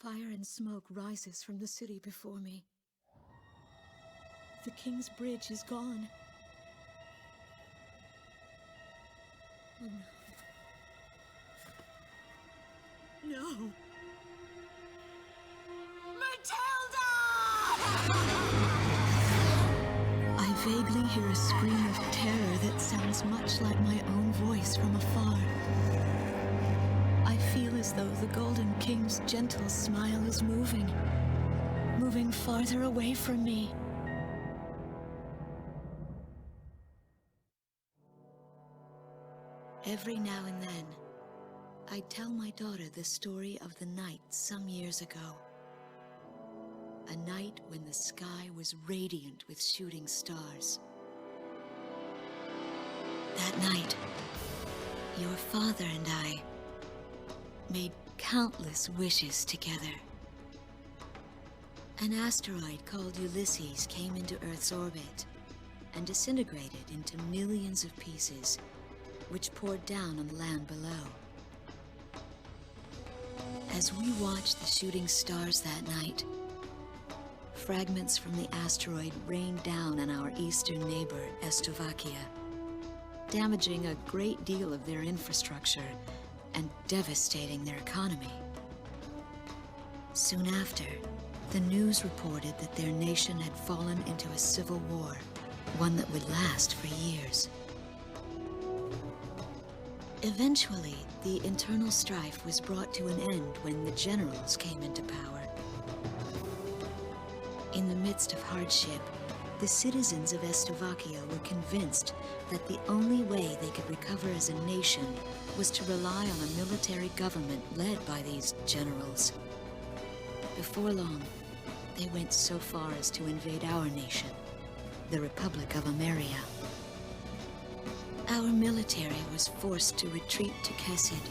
Fire and smoke rises from the city before me. The King's Bridge is gone. Oh no. No! Matilda! I vaguely hear a scream of terror that sounds much like my own voice from afar. I feel as though the Golden King's gentle smile is moving farther away from me. Every now and then, I tell my daughter the story of the night some years ago. A night when the sky was radiant with shooting stars. That night, your father and I made countless wishes together. An asteroid called Ulysses came into Earth's orbit and disintegrated into millions of pieces, which poured down on the land below. As we watched the shooting stars that night, fragments from the asteroid rained down on our eastern neighbor, Slovakia, damaging a great deal of their infrastructure and devastating their economy. Soon after, the news reported that their nation had fallen into a civil war, one that would last for years. Eventually, the internal strife was brought to an end when the generals came into power. In the midst of hardship, the citizens of Slovakia were convinced that the only way they could recover as a nation was to rely on a military government led by these generals. Before long, they went so far as to invade our nation, the Republic of Ameria. Our military was forced to retreat to Kesid,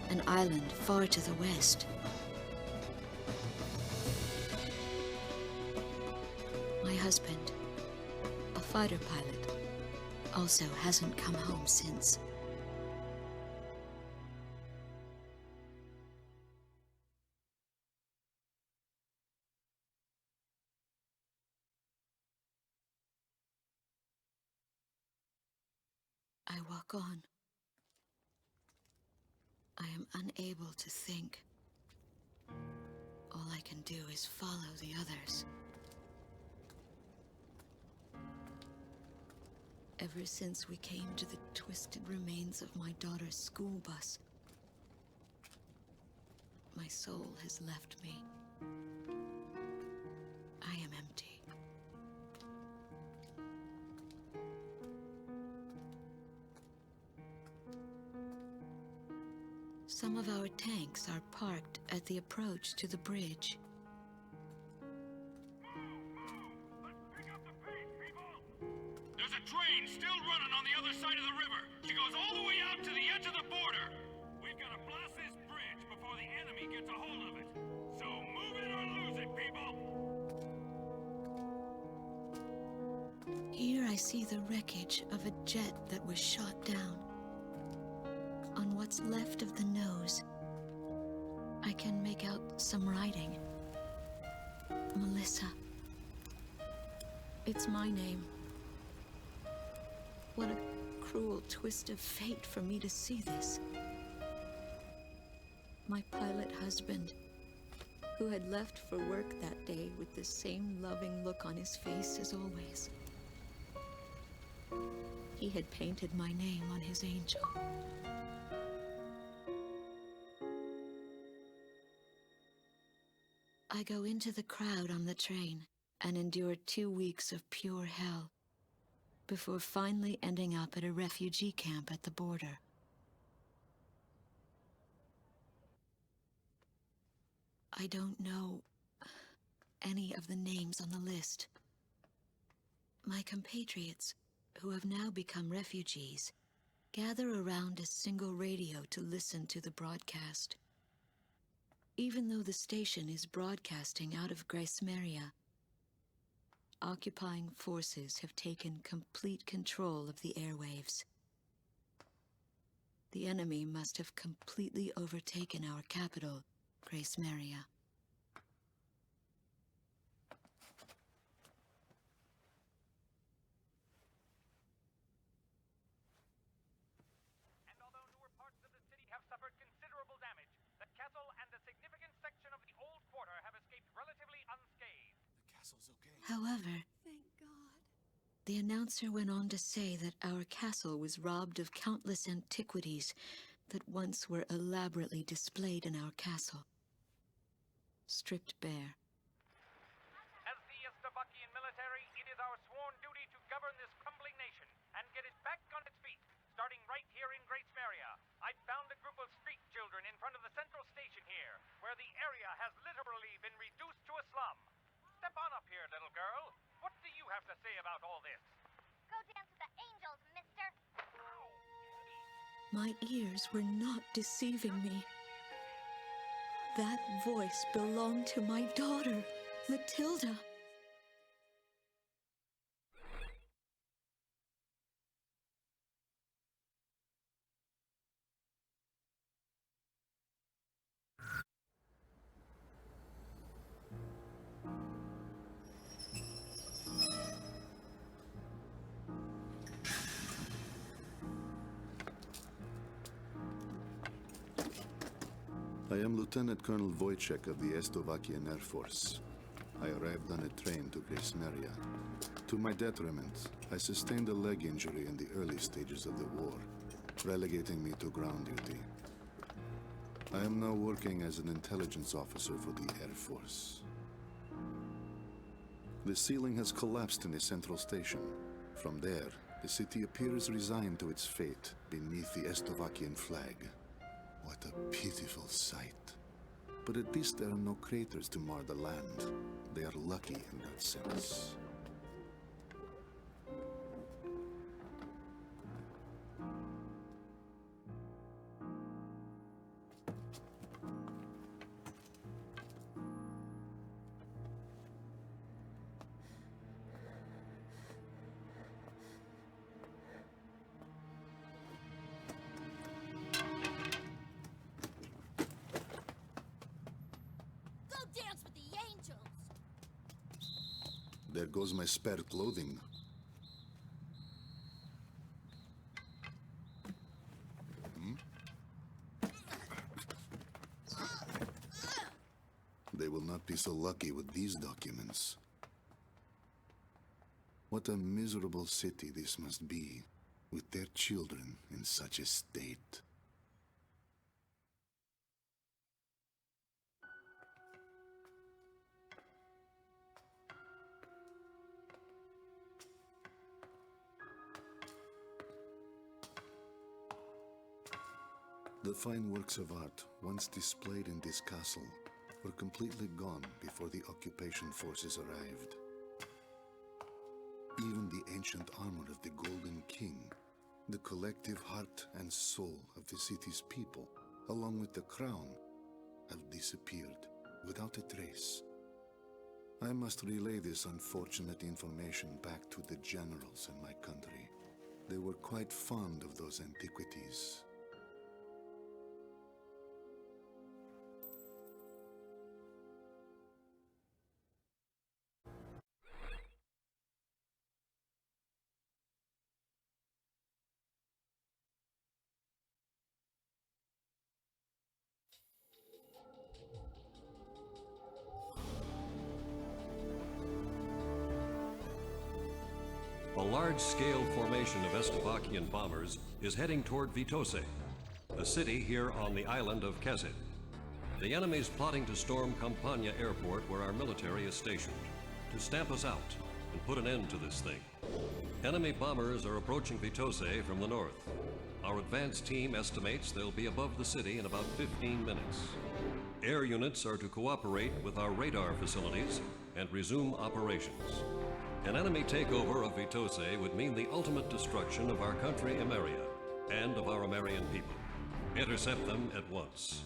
an island far to the west. My husband, a fighter pilot, also hasn't come home since. I walk on. I am unable to think. All I can do is follow the others. Ever since we came to the twisted remains of my daughter's school bus, my soul has left me. I am empty. Some of our tanks are parked at the approach to the bridge. There's a train still running on the other side of the river. She goes all the way out to the edge of the border. We've got to blast this bridge before the enemy gets a hold of it. So move it or lose it, people! Here I see the wreckage of a jet that was shot down. On what's left of the nose, I can make out some writing. Melissa. It's my name. What a cruel twist of fate for me to see this. My pilot husband, who had left for work that day with the same loving look on his face as always. He had painted my name on his angel. I go into the crowd on the train and endure 2 weeks of pure hell before finally ending up at a refugee camp at the border. I don't know any of the names on the list. My compatriots, who have now become refugees, gather around a single radio to listen to the broadcast. Even though the station is broadcasting out of Gracemeria, occupying forces have taken complete control of the airwaves. The enemy must have completely overtaken our capital, Gracemeria. However, Thank God. the announcer went on to say that our castle was robbed of countless antiquities that once were elaborately displayed in our castle. Stripped bare. As the Estovakian military, it is our sworn duty to govern this crumbling nation and get it back on its feet, starting right here in Great Smeria. I found a group of street children in front of the central station here, where the area has literally been reduced to a slum. Step on up here, little girl. What do you have to say about all this? Go dance with the angels, mister. My ears were not deceiving me. That voice belonged to my daughter, Matilda. I am Lieutenant Colonel Wojciech of the Estovakian Air Force. I arrived on a train to Grejsmeria. To my detriment, I sustained a leg injury in the early stages of the war, relegating me to ground duty. I am now working as an intelligence officer for the Air Force. The ceiling has collapsed in the central station. From there, the city appears resigned to its fate beneath the Estovakian flag. What a pitiful sight. But at least there are no craters to mar the land. They are lucky in that sense. Dance with the angels! There goes my spare clothing. They will not be so lucky with these documents. What a miserable city this must be, with their children in such a state. The fine works of art, once displayed in this castle, were completely gone before the occupation forces arrived. Even the ancient armor of the Golden King, the collective heart and soul of the city's people, along with the crown, have disappeared without a trace. I must relay this unfortunate information back to the generals in my country. They were quite fond of those antiquities. A large-scale formation of Estovakian bombers is heading toward Vitoze, a city here on the island of Kezid. The enemy's plotting to storm Campania Airport, where our military is stationed, to stamp us out and put an end to this thing. Enemy bombers are approaching Vitoze from the north. Our advance team estimates they'll be above the city in about 15 minutes. Air units are to cooperate with our radar facilities and resume operations. An enemy takeover of Vitoze would mean the ultimate destruction of our country, Emeria, and of our Emerian people. Intercept them at once.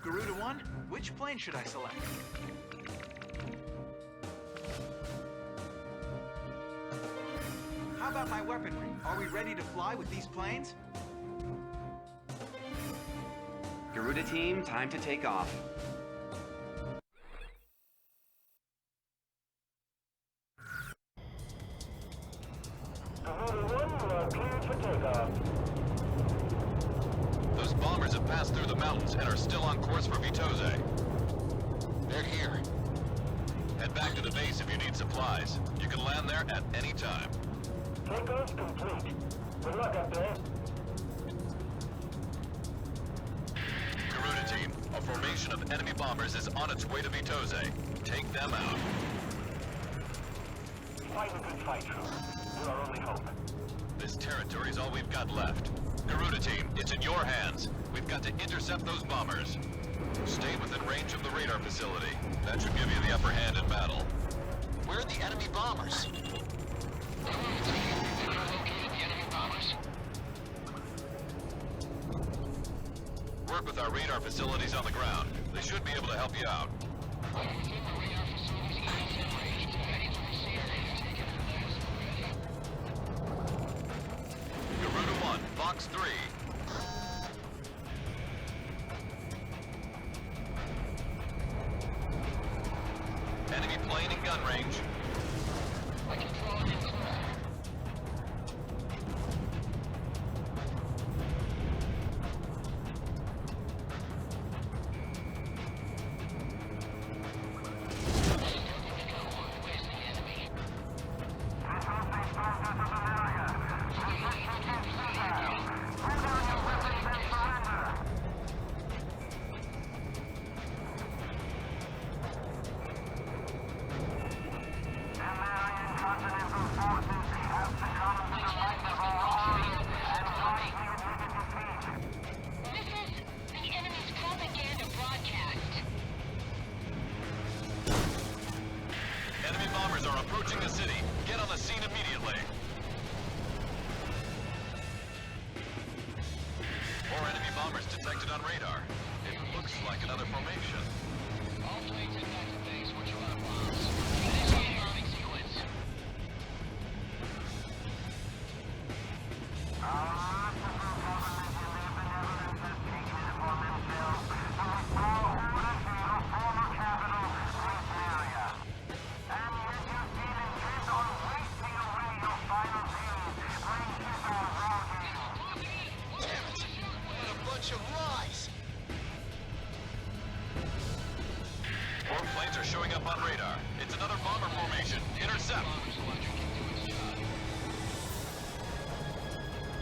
Garuda 1, which plane should I select? How about my weaponry? Are we ready to fly with these planes? Garuda team, time to take off. passed through the mountains and are still on course for Vitoze. They're here. Head back to the base if you need supplies. You can land there at any time. Takeoff complete. Good luck up there. Garuda team, a formation of enemy bombers is on its way to Vitoze. Take them out. Fight a good fight, troops. You're our only hope. This territory is all we've got left. Garuda team, it's in your hands. We've got to intercept those bombers. Stay within range of the radar facility. That should give you the upper hand in battle. Where are the enemy bombers? Work with our radar facilities on the ground. They should be able to help you out. Garuda 1, Fox 3. Enemy plane in gun range. Enemy bombers are approaching the city. Get on the scene immediately. More enemy bombers detected on radar. It looks like another formation. All planes head back to base. What you want, bombs? Initiate arming sequence. More planes are showing up on radar. It's another bomber formation. Intercept.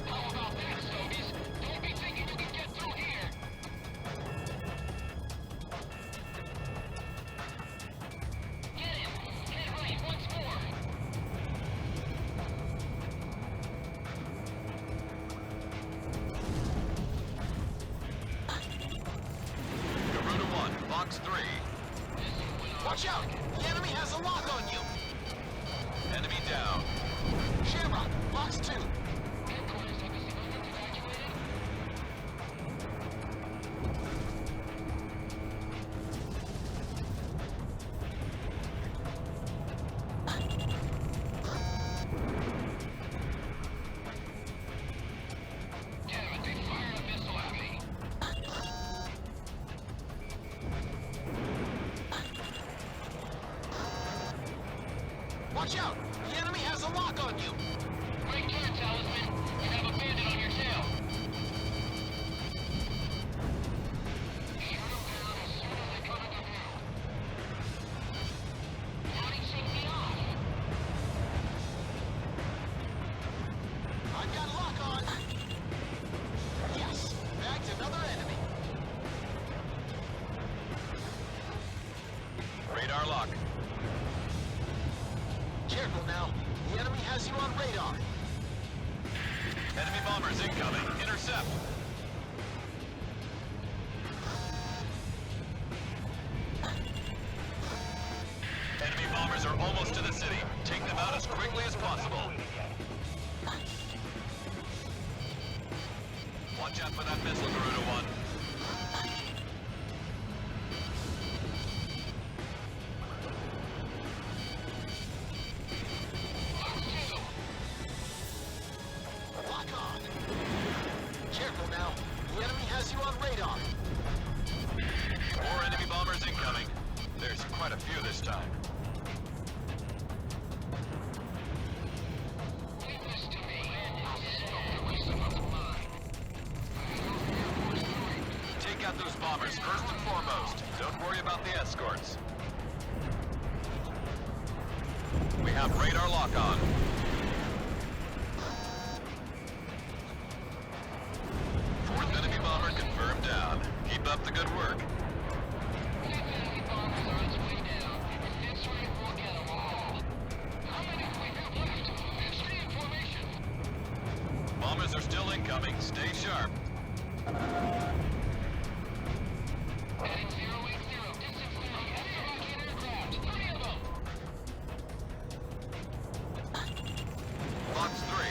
How about that, Stogies? Don't be thinking you can get through here. Get him! Get right once more! Garuda 1, Fox 3. Watch out! The enemy has a lock on you! Enemy down. Shamrock, box 2. Damn it, they fired a missile at me. Watch out! The enemy has a lock on you! Great turn, Talisman. You have a bandit on your tail. Shoot 'em down as soon as they come into view. How'd he shake me off? I've got lock on! Yes! Bagged another enemy! Radar lock. Careful now. The enemy has you on radar. Enemy bombers incoming. Intercept. Enemy bombers are almost to the city. Take them out as quickly as possible. Watch out for that missile, Garuda 1. Lock on! Careful now. The enemy has you on radar. More enemy bombers incoming. There's quite a few this time. Leave this to me. I'll stop the waste of mine. out those bombers first and foremost. Don't worry about the escorts. We have radar lock on. Fourth enemy bomber confirmed down. Keep up the good work. Bombers are still incoming. Stay sharp. Heading 080, distance 30. Enemy aircraft. 3 of them. Box 3.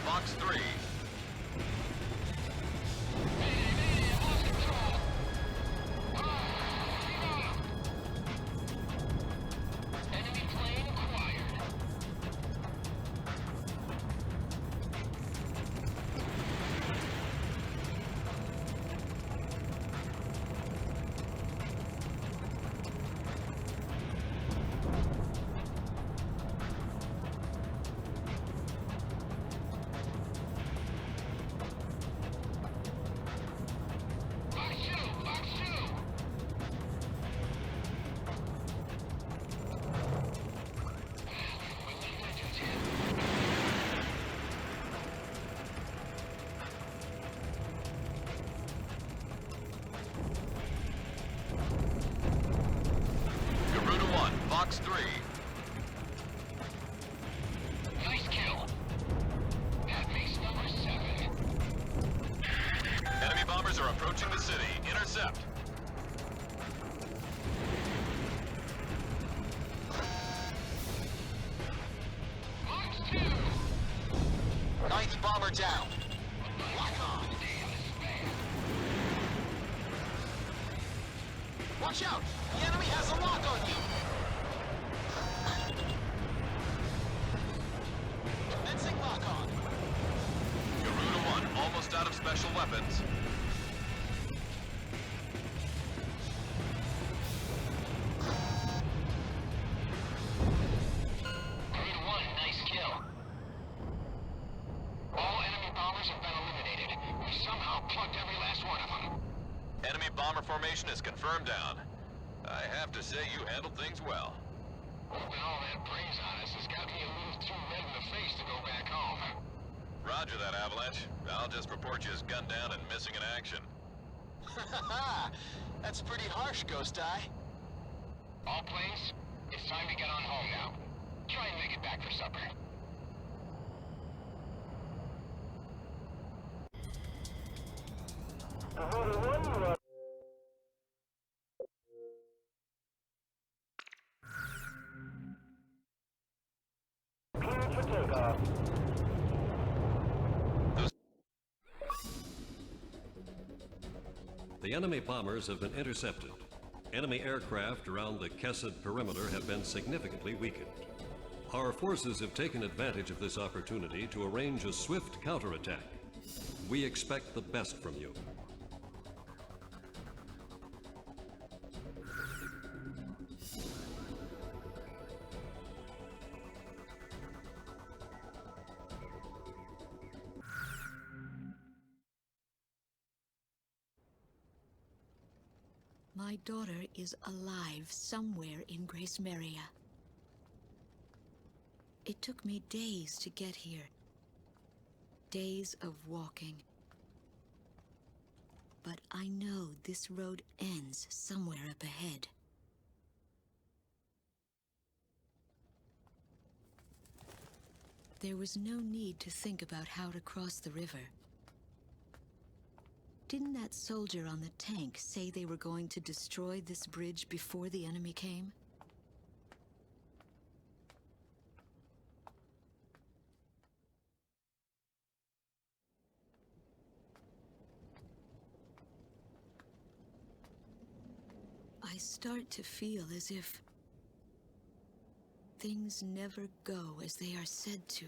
Box 3. Enemy plane acquired. Box 3. Nice kill. That makes number 7. Enemy bombers are approaching the city. Intercept. Box 2. Ninth bomber down. Lock on. Watch out! The enemy has a lock on you! Commencing lock on. Garuda 1 almost out of special weapons. Garuda 1, nice kill. All enemy bombers have been eliminated. We somehow plugged every last one of them. Enemy bomber formation is confirmed down. I have to say you handled things well. Moving all that brains on us has got me a little too red in the face to go back home. Roger that, Avalanche. I'll just report you as gunned down and missing in action. That's pretty harsh, Ghost Eye. All planes, it's time to get on home now. Try and make it back for supper. The enemy bombers have been intercepted. Enemy aircraft around the Kesed perimeter have been significantly weakened. Our forces have taken advantage of this opportunity to arrange a swift counterattack. We expect the best from you. My daughter is alive somewhere in Grace Maria. It took me days to get here. Days of walking. But I know this road ends somewhere up ahead. there was no need to think about how to cross the river. Didn't that soldier on the tank say they were going to destroy this bridge before the enemy came? I start to feel as if things never go as they are said to.